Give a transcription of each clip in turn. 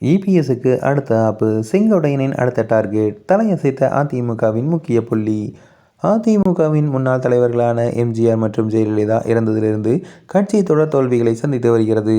இபிஎஸ்க்கு அடுத்த ஆப்பு செங்கோட்டையனின் அடுத்த டார்கெட் தலையசைத்த அதிமுகவின் முக்கிய புள்ளி. அதிமுகவின் முன்னாள் தலைவர்களான எம்ஜிஆர் மற்றும் ஜெயலலிதா இறந்ததிலிருந்து கட்சி தொடர் தோல்விகளை சந்தித்து வருகிறது.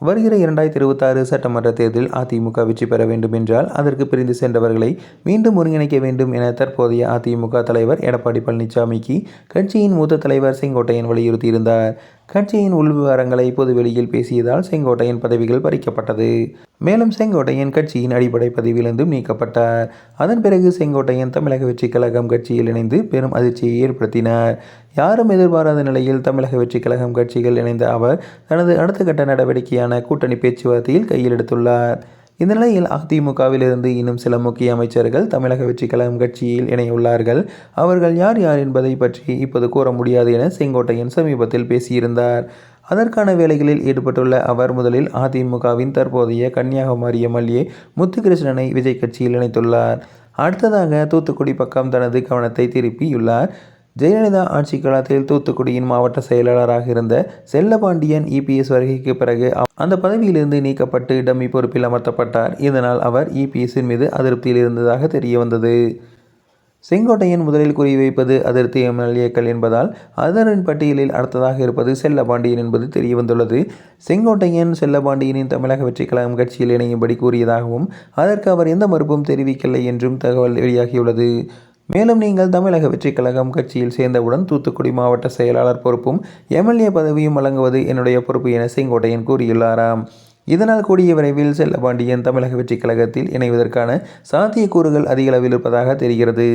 வருகிற 2026 சட்டமன்ற தேர்தலில் அதிமுக வெற்றி பெற வேண்டும் என்றால் அதற்கு பிரிந்து சென்றவர்களை மீண்டும் ஒருங்கிணைக்க வேண்டும் என தற்போதைய அதிமுக தலைவர் எடப்பாடி பழனிசாமிக்கு கட்சியின் மூத்த தலைவர் செங்கோட்டையன் வலியுறுத்தியிருந்தார். கட்சியின் உள்விவகாரங்களை பொதுவெளியில் பேசியதால் செங்கோட்டையன் பதவிகள் பறிக்கப்பட்டது. மேலும் செங்கோட்டையன் கட்சியின் அடிப்படை பதவியிலிருந்தும் நீக்கப்பட்டார். அதன் பிறகு செங்கோட்டையன் தமிழக வெற்றிக் கழகம் கட்சியில் இணைந்து பெரும் அதிர்ச்சியை ஏற்படுத்தினார். யாரும் எதிர்பாராத நிலையில் தமிழக வெற்றிக் கழகம் கட்சியில் இணைந்த அவர் தனது அடுத்த கட்ட நடவடிக்கையான கூட்டணி பேச்சுவார்த்தையில் கையில் எடுத்துள்ளார். இந்த நிலையில் அதிமுகவில் இருந்து இன்னும் சில முக்கிய அமைச்சர்கள் தமிழக வெற்றிக் கழகம் கட்சியில் இணையுள்ளார்கள். அவர்கள் யார் யார் என்பதை பற்றி இப்போது கூற முடியாது என செங்கோட்டையன் சமீபத்தில் பேசியிருந்தார். அதற்கான வேலைகளில் ஈடுபட்டுள்ள அவர் முதலில் அதிமுகவின் தற்போதைய கன்னியாகுமரி எம்எல்ஏ முத்துகிருஷ்ணனை விஜய் கட்சியில் இணைத்துள்ளார். அடுத்ததாக தூத்துக்குடி பக்கம் தனது கவனத்தை திருப்பியுள்ளார். ஜெயலலிதா ஆட்சி காலத்தில் தூத்துக்குடியின் மாவட்ட செயலாளராக இருந்த செல்லபாண்டியன் இபிஎஸ் வருகைக்கு பிறகு அந்த பதவியிலிருந்து நீக்கப்பட்டு டம்மி பொறுப்பில் அமர்த்தப்பட்டார். இதனால் அவர் இபிஎஸ்ஸின் மீது அதிருப்தியில் இருந்ததாக தெரிய வந்தது. செங்கோட்டையன் முதலில் குறிவைப்பது அதிருப்தி எம்எல்ஏக்கள் என்பதால் அதரின் பட்டியலில் அடுத்ததாக இருப்பது செல்லபாண்டியன் என்பது தெரிய வந்துள்ளது. செங்கோட்டையன் செல்லபாண்டியனின் தமிழக வெற்றிக் கழகம் கட்சியில் இணையும்படி கூறியதாகவும் அதற்கு அவர் எந்த மறுப்பும் தெரிவிக்கவில்லை என்றும் தகவல் வெளியாகியுள்ளது. மேலும் நீங்கள் தமிழக வெற்றிக் கழகம் கட்சியில் சேர்ந்தவுடன் தூத்துக்குடி மாவட்ட செயலாளர் பொறுப்பும் எம்எல்ஏ பதவியும் வழங்குவது என்னுடைய பொறுப்பு என செங்கோட்டையன் கூறியுள்ளாராம். இதனால் கூடிய விரைவில் செல்லபாண்டியன் தமிழக வெற்றிக் கழகத்தில் இணைவதற்கான சாத்தியக்கூறுகள் அதிகளவில் இருப்பதாக தெரிகிறது.